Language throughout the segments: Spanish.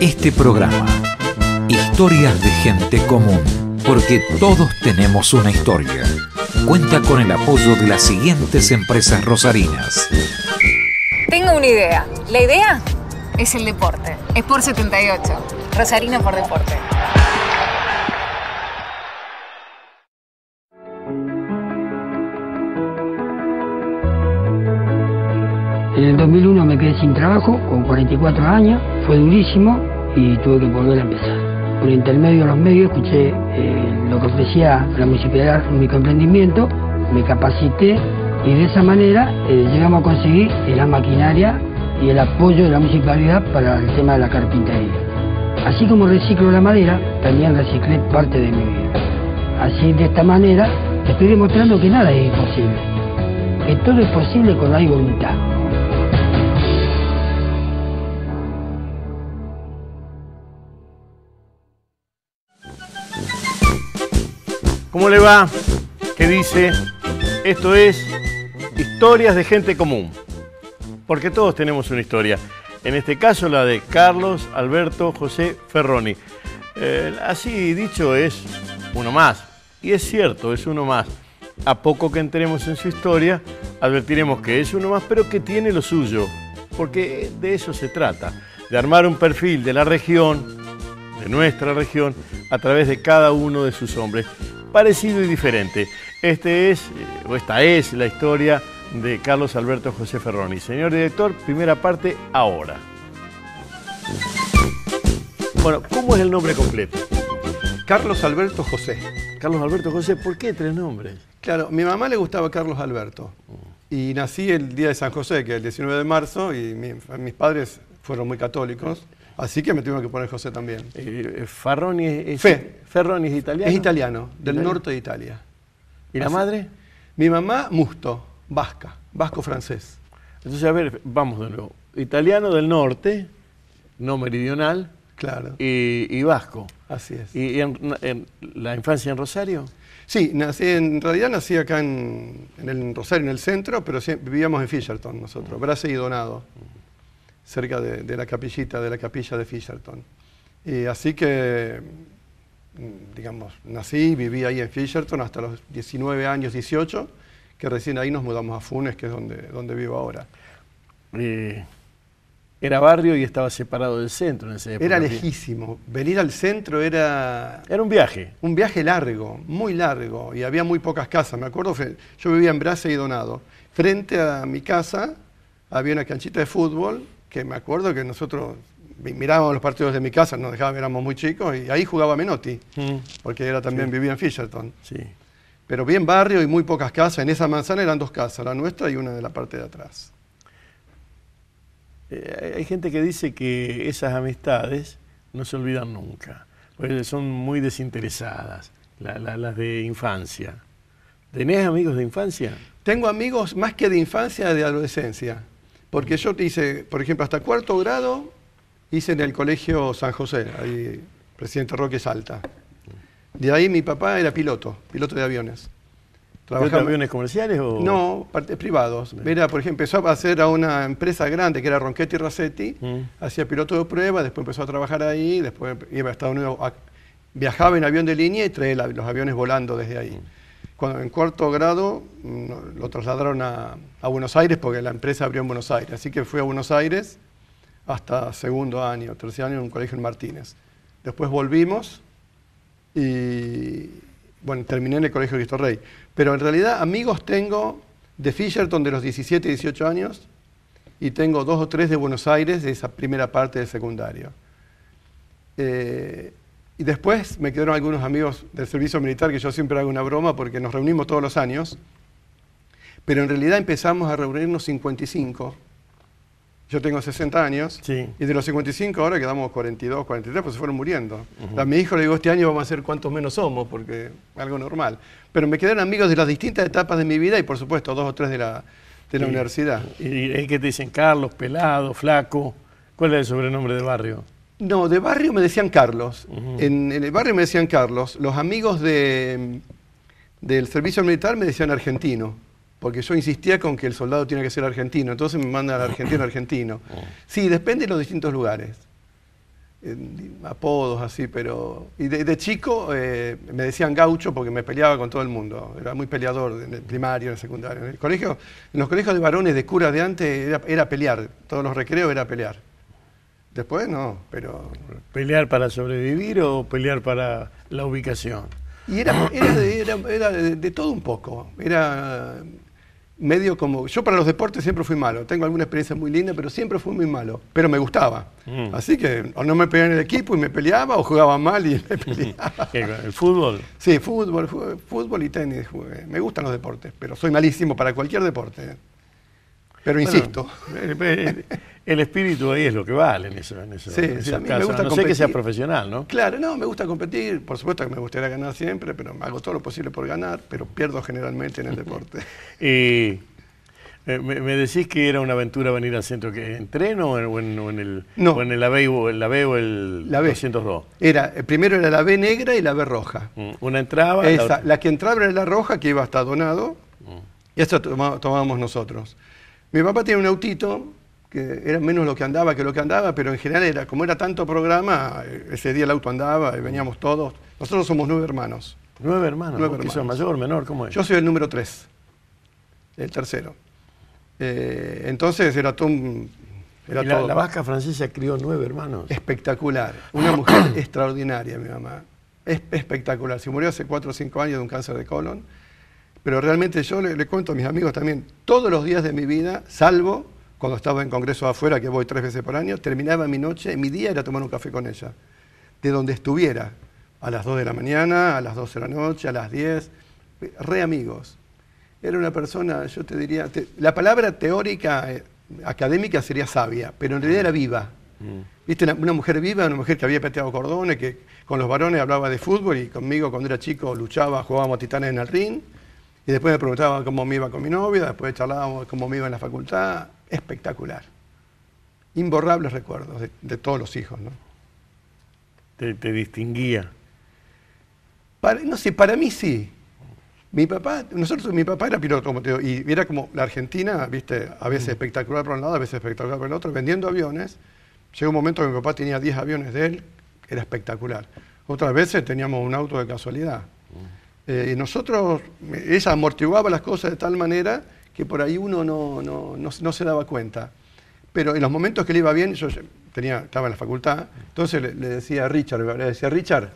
Este programa, Historias de Gente Común, porque todos tenemos una historia, cuenta con el apoyo de las siguientes empresas rosarinas. Tengo una idea. La idea es el deporte. Sport 78. Rosarino por deporte. En el 2001 me quedé sin trabajo, con 44 años, fue durísimo y tuve que volver a empezar. Por intermedio de los medios escuché lo que ofrecía la municipalidad, un microemprendimiento, me capacité y de esa manera llegamos a conseguir la maquinaria y el apoyo de la municipalidad para el tema de la carpintería. Así como reciclo la madera, también reciclé parte de mi vida. Así, de esta manera, estoy demostrando que nada es imposible, que todo es posible cuando hay voluntad. ¿Cómo le va? ¿Qué dice? Esto es Historias de Gente Común, porque todos tenemos una historia. En este caso la de Carlos Alberto José Ferroni. Así dicho, es uno más. Y es cierto, es uno más. A poco que entremos en su historia, advertiremos que es uno más, pero que tiene lo suyo. Porque de eso se trata, de armar un perfil de la región, de nuestra región, a través de cada uno de sus hombres. Parecido y diferente. Esta es la historia de Carlos Alberto José Ferroni. Señor director, primera parte, ahora. Bueno, ¿cómo es el nombre completo? Carlos Alberto José. Carlos Alberto José, ¿por qué tres nombres? Claro, mi mamá le gustaba Carlos Alberto. Y nací el día de San José, que es el 19 de marzo, y mis padres fueron muy católicos. Así que me tuvieron que poner José también. Ferroni es italiano. Es italiano, del norte de Italia. ¿Y la madre? Mi mamá, Musto, vasco-francés. Entonces, a ver, vamos de nuevo. Italiano del norte, no meridional. Claro. Y vasco. Así es. ¿Y en la infancia en Rosario? Sí, en realidad nací acá en el Rosario, en el centro, pero vivíamos en Fisherton nosotros, Brase y Donado. Cerca de la capilla de Fisherton. Y así que, digamos, nací y viví ahí en Fisherton hasta los 19 años, 18, que recién ahí nos mudamos a Funes, que es donde vivo ahora. Era barrio y estaba separado del centro en esa época. Era lejísimo. Venir al centro era... Era un viaje. Un viaje largo, muy largo, y había muy pocas casas. Me acuerdo, yo vivía en Brase y Donado. Frente a mi casa había una canchita de fútbol, que me acuerdo que nosotros mirábamos los partidos de mi casa, nos dejaban, éramos muy chicos, y ahí jugaba Menotti, porque también vivía en Fisherton. Sí. Pero bien barrio y muy pocas casas. En esa manzana eran dos casas, la nuestra y una de la parte de atrás. Hay gente que dice que esas amistades no se olvidan nunca, porque son muy desinteresadas, las de infancia. ¿Tenés amigos de infancia? Tengo amigos más que de infancia, de adolescencia. Porque yo hice, por ejemplo, hasta cuarto grado, hice en el colegio San José, ahí, Presidente Roque Salta. De ahí mi papá era piloto de aviones. ¿Piloto de aviones comerciales o...? No, privados. Era, por ejemplo, empezó a hacer a una empresa grande que era Ronchetti Rassetti, hacía piloto de prueba, después empezó a trabajar ahí, después iba a Estados Unidos, viajaba en avión de línea y traía los aviones volando desde ahí. Cuando en cuarto grado lo trasladaron a Buenos Aires porque la empresa abrió en Buenos Aires. Así que fui a Buenos Aires hasta segundo año, tercer año en un colegio en Martínez. Después volvimos y bueno, terminé en el colegio Cristo Rey. Pero en realidad amigos tengo de Fisherton de los 17 y 18 años y tengo 2 o 3 de Buenos Aires de esa primera parte del secundario. Y después me quedaron algunos amigos del servicio militar, que yo siempre hago una broma porque nos reunimos todos los años, pero en realidad empezamos a reunirnos 55. Yo tengo 60 años, sí. Y de los 55 ahora quedamos 42, 43, pues se fueron muriendo. A mi hijo le digo, este año vamos a hacer cuántos menos somos, porque es algo normal. Pero me quedaron amigos de las distintas etapas de mi vida y por supuesto 2 o 3 de la universidad. ¿Y qué te dicen? Carlos, Pelado, Flaco? ¿Cuál es el sobrenombre de barrio? No, de barrio me decían Carlos. En el barrio me decían Carlos. Los amigos del servicio militar me decían Argentino. porque yo insistía con que el soldado tiene que ser argentino, entonces me mandan al argentino. Sí, depende de los distintos lugares. apodos así, pero... Y de chico me decían gaucho porque me peleaba con todo el mundo. Era muy peleador en el primario, en el secundario. En los colegios de varones, de curas de antes, era pelear. Todos los recreos era pelear. Después no, pero... ¿Pelear para sobrevivir o pelear para la ubicación? Y era de todo un poco. Era medio como... Yo para los deportes siempre fui malo. Tengo alguna experiencia muy linda, pero siempre fui muy malo. Pero me gustaba. Así que o no me peleaba en el equipo y me peleaba, o jugaba mal y me peleaba. ¿El fútbol? Sí, fútbol y tenis. Me gustan los deportes, pero soy malísimo para cualquier deporte. Pero insisto. Bueno, el espíritu ahí es lo que vale en eso. Sí, a mí me gusta no competir. sé que seas profesional, ¿no? Claro, no, me gusta competir. Por supuesto que me gustaría ganar siempre, pero hago todo lo posible por ganar, pero pierdo generalmente en el deporte. Me decís que era una aventura venir al centro, que ¿en tren o en el AVE o el 202? Primero era la B negra y la B roja. Una entraba... La que entraba era la roja, que iba hasta Donado, y eso tomábamos nosotros. Mi papá tenía un autito, que era menos lo que andaba que lo que andaba, pero en general como era tanto programa, ese día el auto andaba y veníamos todos. Nosotros somos 9 hermanos. 9 hermanos. 9 hermanos. ¿Sos mayor, menor? ¿Cómo es? Yo soy el número 3, el tercero. Entonces era todo un... La vasca francesa crió 9 hermanos. Espectacular. Una mujer extraordinaria, mi mamá. Espectacular. Se murió hace 4 o 5 años de un cáncer de colon. Pero realmente yo le cuento a mis amigos también, todos los días de mi vida, salvo cuando estaba en congresos afuera, que voy 3 veces por año, terminaba mi día era tomar un café con ella. De donde estuviera, a las 2 de la mañana, a las 12 de la noche, a las 10, re amigos. Era una persona, yo te diría, la palabra teórica, académica sería sabia, pero en realidad era viva. ¿Viste? Una mujer viva, una mujer que había pateado cordones, que con los varones hablaba de fútbol y conmigo cuando era chico luchaba, jugábamos titanes en el ring. Y después me preguntaba cómo me iba con mi novia, después charlábamos cómo me iba en la facultad. Espectacular. Imborrables recuerdos de todos los hijos, ¿no? ¿Te distinguía? No sé, para mí sí. Mi papá era piloto, como te digo, y era como la Argentina, viste, a veces espectacular por un lado, a veces espectacular por el otro, vendiendo aviones. Llegó un momento que mi papá tenía 10 aviones de él, era espectacular. Otras veces teníamos un auto de casualidad. Y nosotros, ella amortiguaba las cosas de tal manera que por ahí uno no se daba cuenta. Pero en los momentos que le iba bien, yo estaba en la facultad, entonces le decía a Richard,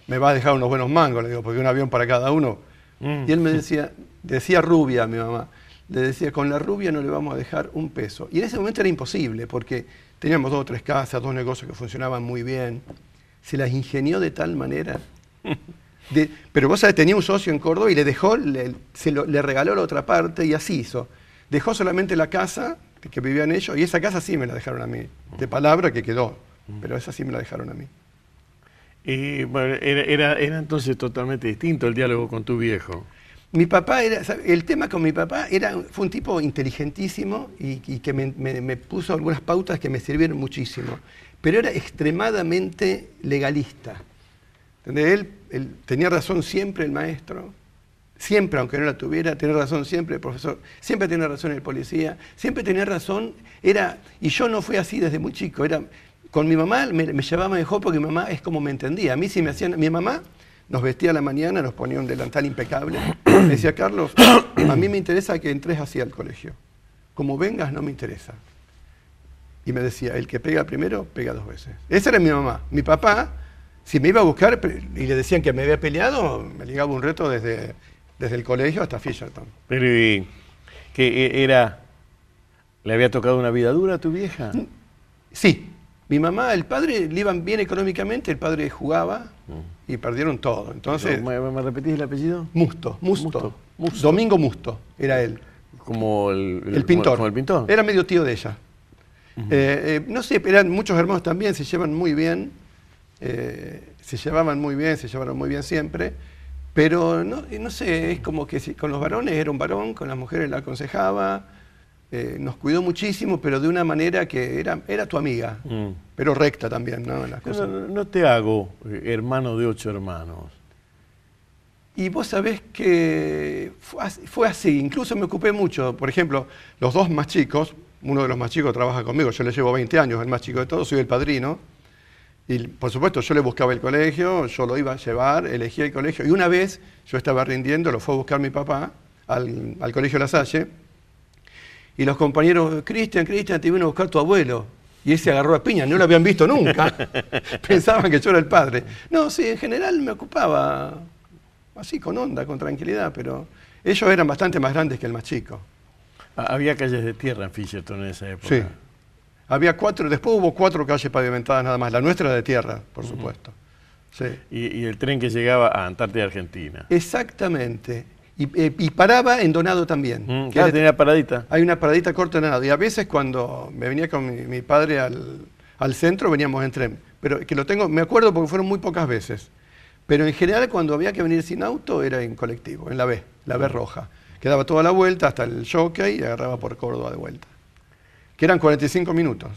me va a dejar unos buenos mangos, le digo, porque un avión para cada uno. Y él me decía rubia a mi mamá, le decía, con la rubia no le vamos a dejar un peso. Y en ese momento era imposible, porque teníamos 2 o 3 casas, 2 negocios que funcionaban muy bien. Se las ingenió de tal manera... pero vos sabés, tenía un socio en Córdoba y le regaló la otra parte y así hizo. Dejó solamente la casa que vivían ellos y esa casa sí me la dejaron a mí. De palabra que quedó, pero esa sí me la dejaron a mí. Y bueno, era entonces totalmente distinto el diálogo con tu viejo. Mi papá el tema con mi papá fue un tipo inteligentísimo y que me puso algunas pautas que me sirvieron muchísimo. Pero era extremadamente legalista. Él tenía razón siempre el maestro, siempre, aunque no la tuviera, tenía razón siempre el profesor, siempre tenía razón el policía, siempre tenía razón, y yo no fui así desde muy chico, con mi mamá me llevaba mejor porque mi mamá es como me entendía. A mí mi mamá nos vestía a la mañana, nos ponía un delantal impecable, me decía, Carlos, a mí me interesa que entres así al colegio, como vengas no me interesa. Y me decía, el que pega primero, pega 2 veces. Esa era mi mamá. Mi papá... Si me iba a buscar y le decían que me había peleado, me ligaba un reto desde el colegio hasta Fisherton. Pero, ¿qué le había tocado una vida dura a tu vieja? Sí. Mi mamá, el padre, le iban bien económicamente, el padre jugaba y perdieron todo. Entonces, ¿Me repetís el apellido? Musto. Domingo Musto, era él. Como el pintor. Como el pintor. Era medio tío de ella. No sé, eran muchos hermanos también, se llevan muy bien. Se llevaban muy bien, se llevaron muy bien siempre, pero no sé, es como que con los varones era un varón, con las mujeres la aconsejaba, nos cuidó muchísimo, pero de una manera que era tu amiga, pero recta también, ¿no? Las cosas. No te hago hermano de 8 hermanos. Y vos sabés que fue así, incluso me ocupé mucho, por ejemplo, los 2 más chicos, uno de los más chicos trabaja conmigo, yo le llevo 20 años, el más chico de todos, soy el padrino. Y por supuesto yo le buscaba el colegio, yo lo iba a llevar, elegía el colegio. Y una vez yo estaba rindiendo, lo fue a buscar mi papá al colegio La Salle. Y los compañeros, Cristian, te vino a buscar tu abuelo. Y él se agarró a piña, no lo habían visto nunca. Pensaban que yo era el padre. No, sí, en general me ocupaba así, con onda, con tranquilidad, pero ellos eran bastante más grandes que el más chico. Había calles de tierra en Fisherton en esa época. Sí. Había 4, después hubo 4 calles pavimentadas nada más. La nuestra era de tierra, por supuesto. Sí. Y el tren que llegaba a Antártida, Argentina. Exactamente. Y paraba en Donado también. Claro, tenía paradita. Hay una paradita corta en Donado. Y a veces cuando me venía con mi padre al centro, veníamos en tren. Pero que lo tengo, me acuerdo porque fueron muy pocas veces. Pero en general cuando había que venir sin auto era en colectivo, en la B roja. Que daba toda la vuelta hasta el Jockey y agarraba por Córdoba de vuelta. Que eran 45 minutos.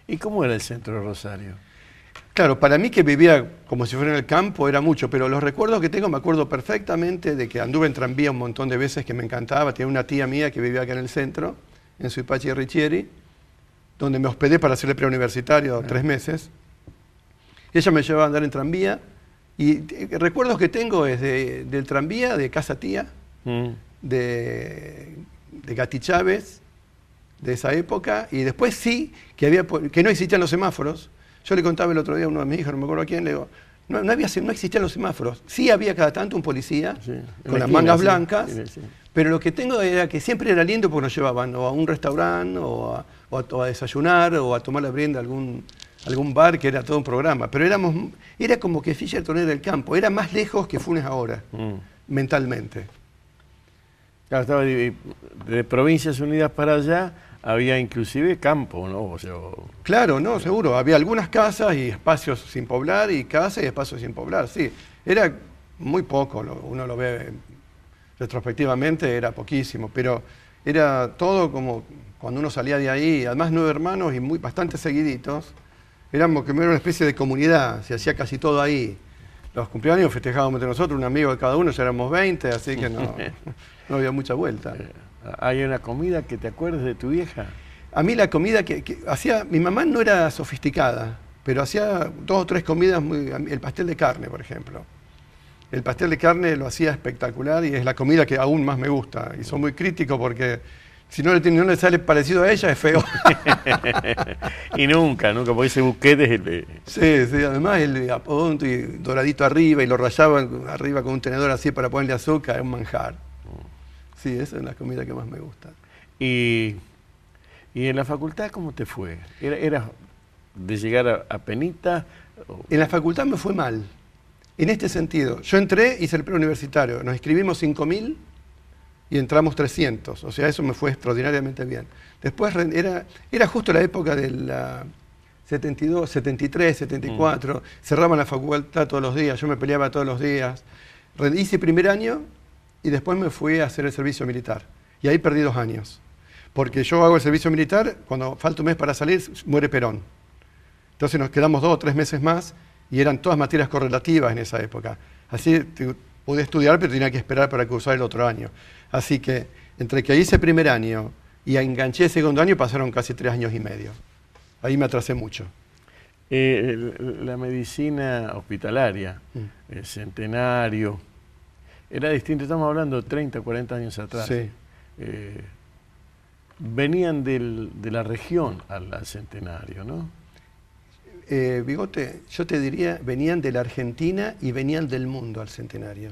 ¿Y cómo era el centro de Rosario? Claro, para mí que vivía como si fuera en el campo era mucho, pero los recuerdos que tengo me acuerdo perfectamente de que anduve en tranvía un montón de veces que me encantaba. Tenía una tía mía que vivía acá en el centro, en Suipachi y Richieri, donde me hospedé para hacer el preuniversitario 3 meses. Ella me llevaba a andar en tranvía y recuerdos que tengo es del tranvía, de Casa Tía, de Gati Chávez, de esa época, y después sí, que no existían los semáforos. Yo le contaba el otro día a uno de mis hijos, no me acuerdo a quién, le digo, no existían los semáforos. Sí había cada tanto un policía con las mangas blancas, pero lo que tengo era que siempre era lindo porque nos llevaban o a un restaurante o a desayunar o a tomar la merienda a algún bar, que era todo un programa. Pero era como que Fisherton era el campo, era más lejos que Funes ahora, mentalmente. Claro, estaba de Provincias Unidas para allá. Había inclusive campo, ¿no? O sea, claro, no, seguro. Había algunas casas y espacios sin poblar y casas y espacios sin poblar, sí. Era muy poco, uno lo ve retrospectivamente, era poquísimo, pero era todo como cuando uno salía de ahí, además 9 hermanos y bastante seguiditos, éramos como una especie de comunidad, se hacía casi todo ahí. Los cumpleaños festejábamos entre nosotros, un amigo de cada uno, ya éramos 20, así que no había mucha vuelta. ¿Hay una comida que te acuerdes de tu vieja? A mí la comida que hacía, mi mamá no era sofisticada, pero hacía 2 o 3 comidas, el pastel de carne, por ejemplo. El pastel de carne lo hacía espectacular y es la comida que aún más me gusta. Y soy muy crítico porque si no le sale parecido a ella es feo. Y nunca, porque ese buquete es el... Sí, además el apodonto y doradito arriba y lo rayaban arriba con un tenedor así para ponerle azúcar, es un manjar. Sí, esa es la comida que más me gusta. ¿Y en la facultad cómo te fue? ¿Era de llegar a penita? En la facultad me fue mal. En este sentido, yo entré, hice el preuniversitario, nos inscribimos 5.000 y entramos 300. O sea, eso me fue extraordinariamente bien. Después era justo la época de la 72, 73, 74. Cerraban la facultad todos los días, yo me peleaba todos los días. Hice primer año y después me fui a hacer el servicio militar. Y ahí perdí 2 años. Porque yo hago el servicio militar, cuando falta un mes para salir, muere Perón. Entonces nos quedamos 2 o 3 meses más y eran todas materias correlativas en esa época. Así pude estudiar, pero tenía que esperar para cursar el otro año. Así que entre que hice primer año y enganché el segundo año pasaron casi 3 años y medio. Ahí me atrasé mucho. La medicina hospitalaria, el Centenario, era distinto, estamos hablando de 30, 40 años atrás. Sí. Venían de la región al Centenario, ¿no? Bigote, yo te diría, venían de la Argentina y venían del mundo al Centenario.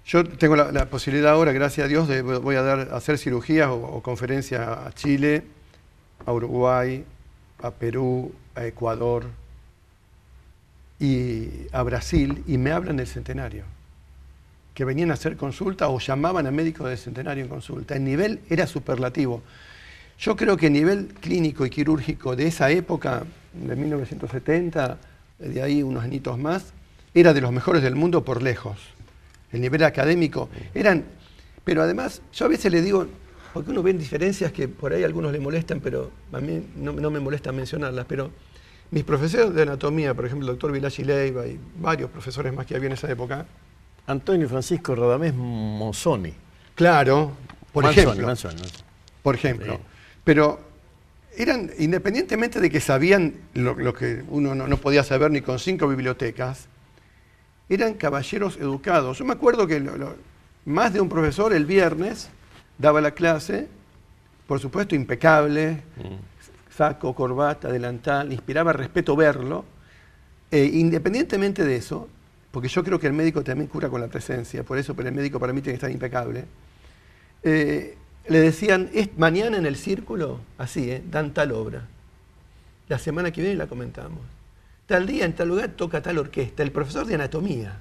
Yo tengo la posibilidad ahora, gracias a Dios, voy a hacer cirugías o conferencias a Chile, a Uruguay, a Perú, a Ecuador y a Brasil, y me hablan del Centenario. Que venían a hacer consulta o llamaban a médicos del Centenario en consulta. El nivel era superlativo. Yo creo que el nivel clínico y quirúrgico de esa época, de 1970, de ahí unos añitos más, era de los mejores del mundo por lejos. El nivel académico pero además, yo a veces le digo, porque uno ve diferencias que por ahí a algunos le molestan, pero a mí no me molesta mencionarlas, pero mis profesores de anatomía, por ejemplo, el doctor Vilaggi Leiva y varios profesores más que había en esa época, Antonio Francisco Radamés Monzoni. Claro, por ejemplo. Manzoni. Por ejemplo. Sí. Pero eran, independientemente de que sabían lo que uno no podía saber ni con 5 bibliotecas, eran caballeros educados. Yo me acuerdo que más de un profesor el viernes daba la clase, por supuesto impecable, saco, corbata, delantal, inspiraba respeto verlo. Independientemente de eso, porque yo creo que el médico también cura con la presencia, por eso, pero el médico para mí tiene que estar impecable, le decían, mañana en el círculo, así, dan tal obra. La semana que viene la comentamos. Tal día, en tal lugar, toca tal orquesta. El profesor de anatomía.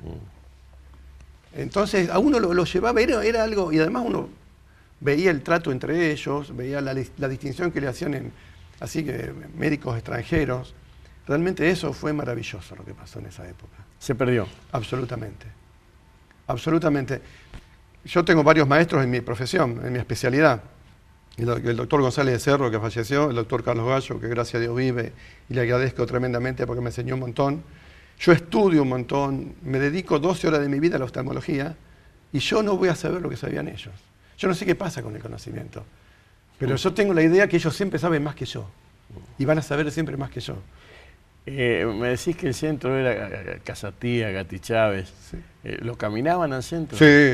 Entonces, a uno lo llevaba, era algo, y además uno veía el trato entre ellos, veía la distinción que le hacían así que médicos extranjeros. Realmente eso fue maravilloso lo que pasó en esa época. Se perdió. Absolutamente. Absolutamente. Yo tengo varios maestros en mi profesión, en mi especialidad. El doctor González de Cerro, que falleció, el doctor Carlos Gallo, que gracias a Dios vive, y le agradezco tremendamente porque me enseñó un montón. Yo estudio un montón, me dedico 12 horas de mi vida a la oftalmología, y yo no voy a saber lo que sabían ellos. Yo no sé qué pasa con el conocimiento, pero yo tengo la idea que ellos siempre saben más que yo, y van a saber siempre más que yo. Me decís que el centro era Casatía, Gatti Chávez. Sí. ¿Lo caminaban al centro? Sí.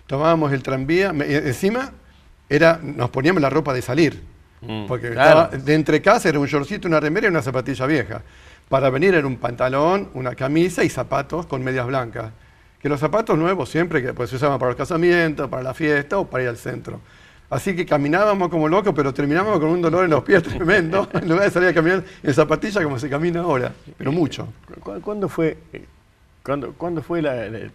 Tomábamos el tranvía, encima nos poníamos la ropa de salir, porque claro, de entre casa era un shortcito, una remera y una zapatilla vieja. Para venir era un pantalón, una camisa y zapatos con medias blancas. Que los zapatos nuevos siempre que pues, se usaban para los casamientos, para la fiesta o para ir al centro. Así que caminábamos como locos, pero terminábamos con un dolor en los pies tremendo, en lugar de salir a caminar en zapatilla como se camina ahora, pero mucho. ¿Cuándo fue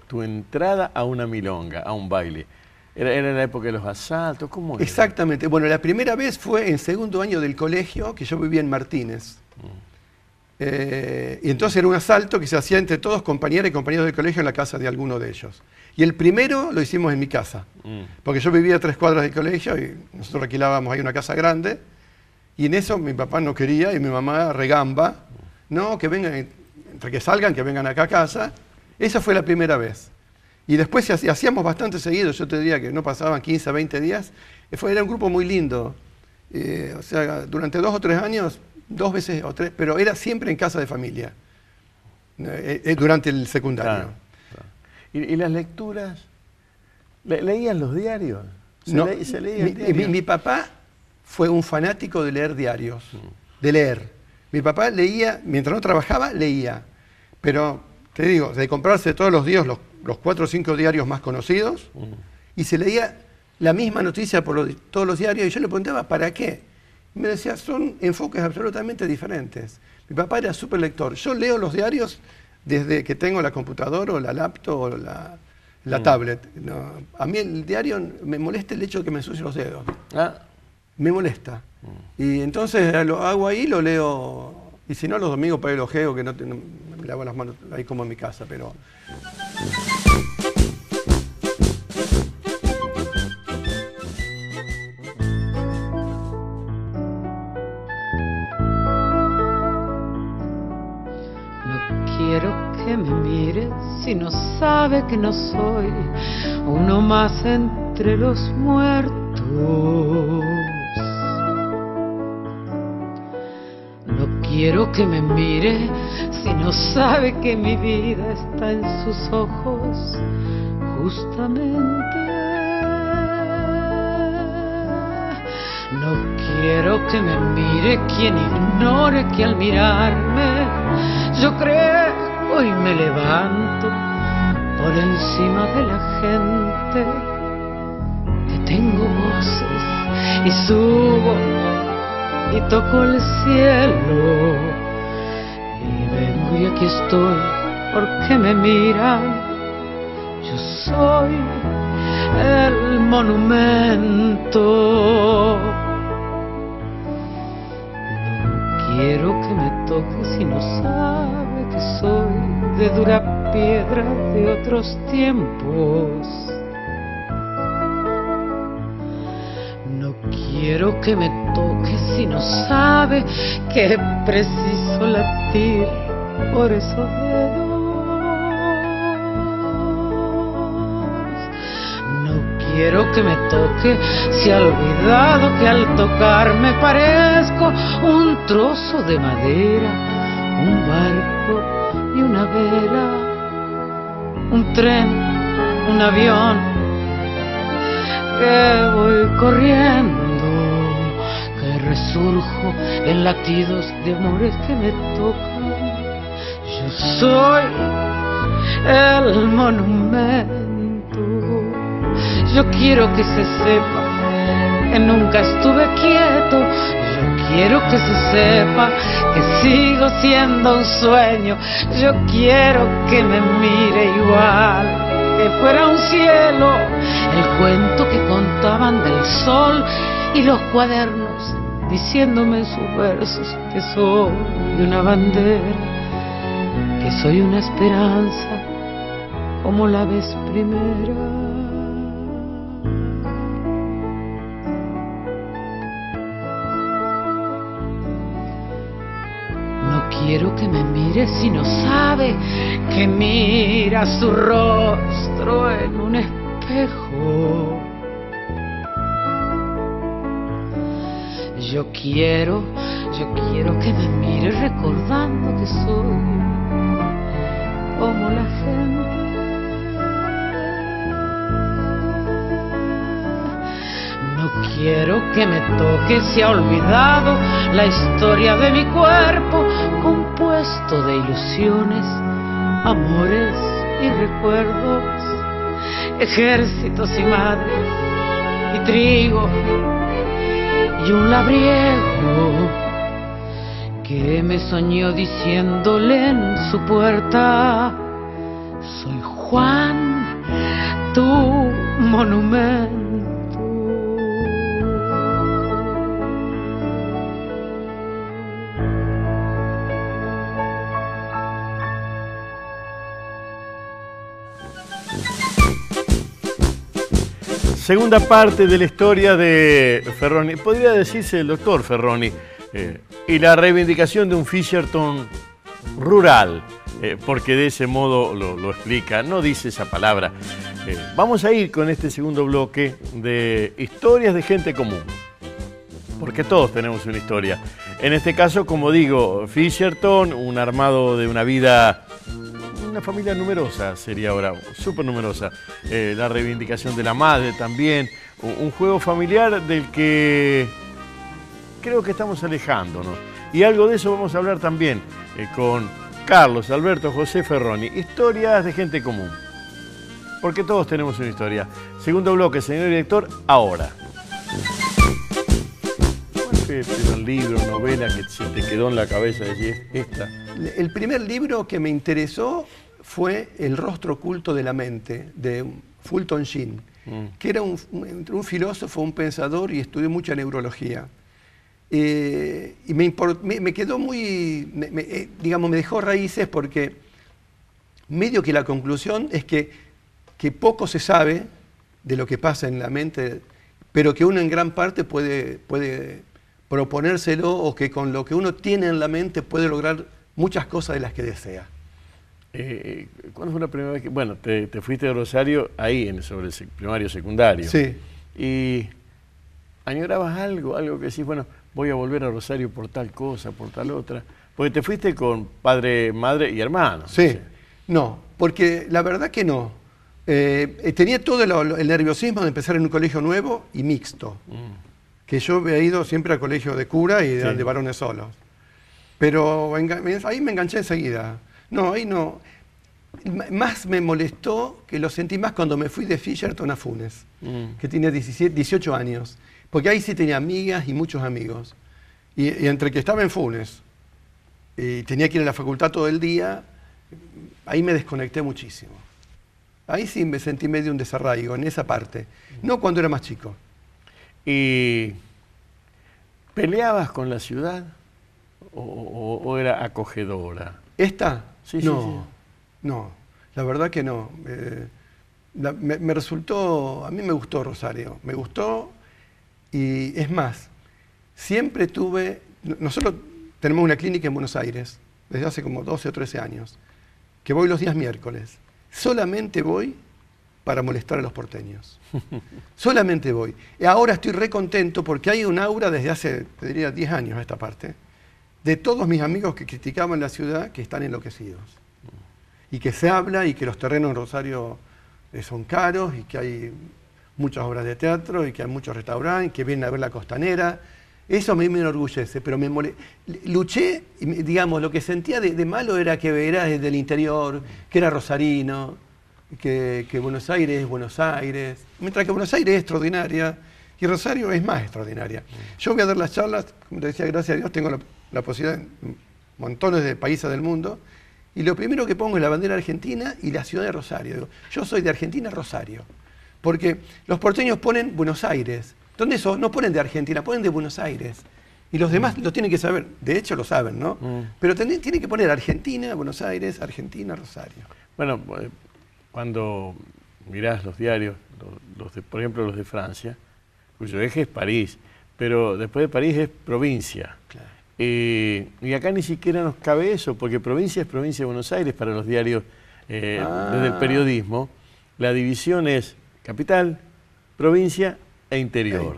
tu entrada a una milonga, a un baile? ¿Era la época de los asaltos? ¿Cómo era? Exactamente. Bueno, la primera vez fue en segundo año del colegio, que yo vivía en Martínez. Y entonces era un asalto que se hacía entre todos, compañeras y compañeros del colegio, en la casa de alguno de ellos. Y el primero lo hicimos en mi casa, porque yo vivía a 3 cuadras del colegio y nosotros alquilábamos ahí una casa grande, y en eso mi papá no quería y mi mamá regamba, no, que vengan, entre que salgan, que vengan acá a casa. Esa fue la primera vez. Y después hacíamos bastante seguido, yo te diría que no pasaban 15, 20 días. Era un grupo muy lindo. O sea, durante 2 o 3 años, 2 veces o 3, pero era siempre en casa de familia, durante el secundario. Claro. ¿Y las lecturas? ¿Leían los diarios? No, ¿Se leía el diario? Mi papá fue un fanático de leer diarios, de leer. Mi papá leía, mientras no trabajaba, leía. Pero, te digo, de comprarse todos los días los 4 o 5 diarios más conocidos, y se leía la misma noticia por todos los diarios, y yo le preguntaba, ¿para qué? Y me decía, son enfoques absolutamente diferentes. Mi papá era súper lector. Yo leo los diarios desde que tengo la computadora o la laptop o la tablet. No, a mí el diario me molesta el hecho de que me ensucie los dedos. Me molesta. Y entonces lo hago ahí, lo leo. Y si no, los domingos para el ojeo, que no me lavo las manos ahí como en mi casa. Pero quiero que me mire si no sabe que no soy uno más entre los muertos. No quiero que me mire si no sabe que mi vida está en sus ojos, justamente. No quiero que me mire quien ignore que al mirarme yo creo y me levanto por encima de la gente, que tengo voces y subo y toco el cielo y vengo y aquí estoy porque me miran. Yo soy el monumento. No quiero que me toque si no sabe que soy de dura piedra de otros tiempos. No quiero que me toque si no sabe que es preciso latir por esos dedos. No quiero que me toque, se ha olvidado que al tocarme parezco un trozo de madera, un barco y una vela, un tren, un avión, que voy corriendo, que resurjo en latidos de amores que me tocan. Yo soy el monumento. Yo quiero que se sepa que nunca estuve quieto. Yo quiero que se sepa que sigo siendo un sueño. Yo quiero que me mire igual, que fuera un cielo, el cuento que contaban del sol y los cuadernos diciéndome en sus versos que soy una bandera, que soy una esperanza como la vez primera. Quiero que me mire si no sabe que mira su rostro en un espejo. Yo quiero que me mire recordando que soy como la gente. No quiero que me toque, se ha olvidado la historia de mi cuerpo, compuesto de ilusiones, amores y recuerdos, ejércitos y madres y trigo y un labriego que me soñó diciéndole en su puerta: soy Juan, tu monumento. Segunda parte de la historia de Ferroni, podría decirse el doctor Ferroni, y la reivindicación de un Fischerton rural, porque de ese modo lo explica, no dice esa palabra. Vamos a ir con este segundo bloque de historias de gente común, porque todos tenemos una historia. En este caso, como digo, Fischerton, un armado de una vida... Una familia numerosa sería ahora, súper numerosa. La reivindicación de la madre también. Un juego familiar del que creo que estamos alejándonos. Y algo de eso vamos a hablar también con Carlos Alberto José Ferroni. Historias de gente común. Porque todos tenemos una historia. Segundo bloque, señor director, ahora. ¿Cuál fue el libro, novela que se te quedó en la cabeza de decir esta? El primer libro que me interesó fue El rostro oculto de la mente, de Fulton Sheen, que era un filósofo, un pensador, y estudió mucha neurología. Y me quedó muy, digamos, me dejó raíces, porque medio que la conclusión es que poco se sabe de lo que pasa en la mente, pero que uno en gran parte puede proponérselo, o que con lo que uno tiene en la mente puede lograr muchas cosas de las que desea. ¿Cuándo fue la primera vez que...? Bueno, te fuiste de Rosario ahí, sobre el primario secundario. Sí. ¿Y añorabas algo que decís, bueno, voy a volver a Rosario por tal cosa, por tal otra? Porque te fuiste con padre, madre y hermanos. Sí. No, porque la verdad que no. Tenía todo el nerviosismo de empezar en un colegio nuevo y mixto. Que yo había ido siempre al colegio de cura y de varones solos. Pero ahí me enganché enseguida. No, ahí no. Más me molestó, que lo sentí más cuando me fui de Fischerton a Funes, que tenía 18 años. Porque ahí sí tenía amigas y muchos amigos. Y entre que estaba en Funes y tenía que ir a la facultad todo el día, ahí me desconecté muchísimo. Ahí sí me sentí medio un desarraigo, en esa parte. No cuando era más chico. ¿Y peleabas con la ciudad o era acogedora? ¿Esta? Sí, no, sí. No, la verdad que no. Me resultó, a mí me gustó Rosario, me gustó, y es más, siempre tuve, nosotros tenemos una clínica en Buenos Aires, desde hace como 12 o 13 años, que voy los días miércoles. Solamente voy para molestar a los porteños. Solamente voy. Y ahora estoy re contento porque hay un aura desde hace, te diría, 10 años a esta parte, de todos mis amigos que criticaban la ciudad que están enloquecidos. Y que se habla y que los terrenos en Rosario son caros y que hay muchas obras de teatro y que hay muchos restaurantes, que vienen a ver la costanera. Eso a mí me enorgullece, pero luché, y, digamos, lo que sentía de malo era que era del interior, que era rosarino, que Buenos Aires es Buenos Aires, mientras que Buenos Aires es extraordinaria y Rosario es más extraordinaria. Yo voy a dar las charlas, como te decía, gracias a Dios tengo la posibilidad en montones de países del mundo, y lo primero que pongo es la bandera argentina y la ciudad de Rosario. Digo, yo soy de Argentina, Rosario, porque los porteños ponen Buenos Aires, donde eso no ponen de Argentina, ponen de Buenos Aires. Y los demás lo tienen que saber, de hecho lo saben, ¿no? Pero tienen que poner Argentina, Buenos Aires, Argentina, Rosario. Bueno, cuando mirás los diarios, por ejemplo los de Francia, cuyo eje es París, pero después de París es provincia. Claro. Y acá ni siquiera nos cabe eso, porque provincia es provincia de Buenos Aires para los diarios desde el periodismo. La división es capital, provincia e interior.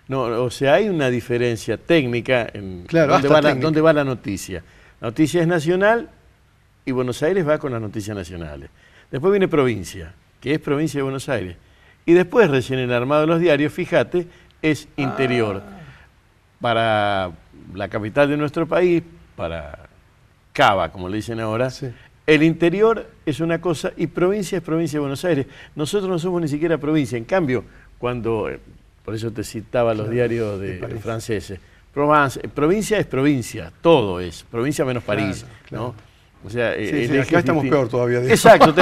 No, o sea, hay una diferencia técnica en dónde va la noticia. La noticia es nacional y Buenos Aires va con las noticias nacionales. Después viene provincia, que es provincia de Buenos Aires. Y después, recién el armado de los diarios, fíjate, es interior. Para la capital de nuestro país, para Cava, como le dicen ahora, sí. El interior es una cosa y provincia es provincia de Buenos Aires. Nosotros no somos ni siquiera provincia. En cambio, cuando, por eso te citaba los diarios de franceses, provincia es provincia, todo es, provincia menos París, ¿no? O sea, acá estamos peor todavía. Digo. Exacto,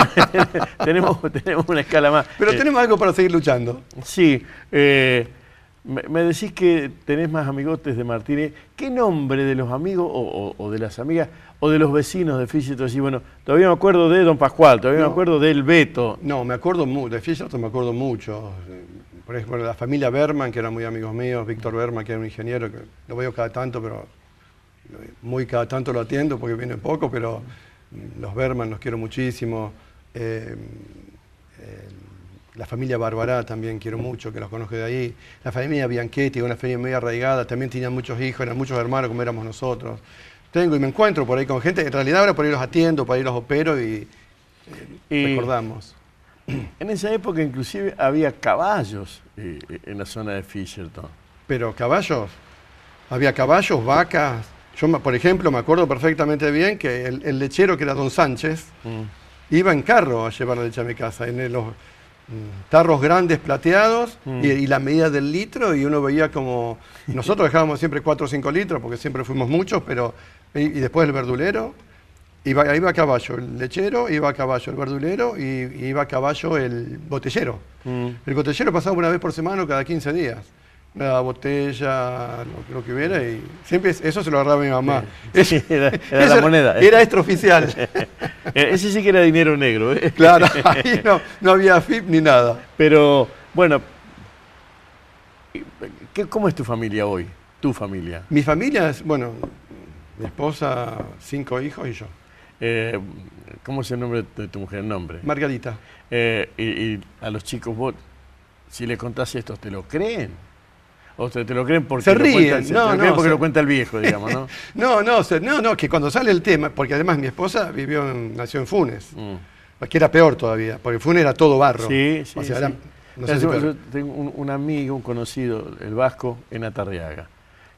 tenemos una escala más. Pero tenemos algo para seguir luchando. Sí, me decís que tenés más amigotes de Martínez. ¿Qué nombre de los amigos o de las amigas o de los vecinos de Fischerton? Decís, bueno, todavía me acuerdo de Don Pascual, todavía me acuerdo del Beto. No, me acuerdo mucho, de Fischerton me acuerdo mucho. Por ejemplo, la familia Berman, que eran muy amigos míos, Víctor Berman, que era un ingeniero, que lo veo cada tanto, pero muy cada tanto lo atiendo porque viene poco, pero los Berman los quiero muchísimo. La familia Barbará también quiero mucho, que los conozco de ahí. La familia Bianchetti, una familia muy arraigada, también tenían muchos hijos, eran muchos hermanos como éramos nosotros. Tengo y me encuentro por ahí con gente, en realidad ahora por ahí los atiendo, por ahí los opero y recordamos. En esa época inclusive había caballos en la zona de Fischerton. Pero caballos, había caballos, vacas. Yo, por ejemplo, me acuerdo perfectamente bien que el lechero, que era Don Sánchez, iba en carro a llevar la leche a mi casa, en los tarros grandes plateados y la medida del litro, y uno veía como... Nosotros dejábamos siempre 4 o 5 litros, porque siempre fuimos muchos, pero... Y después el verdulero, iba a caballo el lechero, iba a caballo el verdulero y iba a caballo el botellero. El botellero pasaba una vez por semana o cada 15 días. Una botella, lo que hubiera, y siempre eso se lo agarraba mi mamá. Sí, era la moneda. Era extraoficial. Ese sí que era dinero negro. Claro, ahí no había AFIP ni nada. Pero, bueno, ¿cómo es tu familia hoy? ¿Tu familia? Mi familia es, bueno, mi esposa, 5 hijos y yo. ¿Cómo es el nombre de tu mujer? ¿El nombre? Margarita. Y a los chicos, vos, si les contás esto, ¿te lo creen? ¿O te lo creen porque se ríen? Porque lo cuenta el viejo, digamos, ¿no? No, que cuando sale el tema, porque además mi esposa nació en Funes, que era peor todavía, porque Funes era todo barro. Sí. O sea, yo tengo un amigo, un conocido, el vasco, en Atarriaga,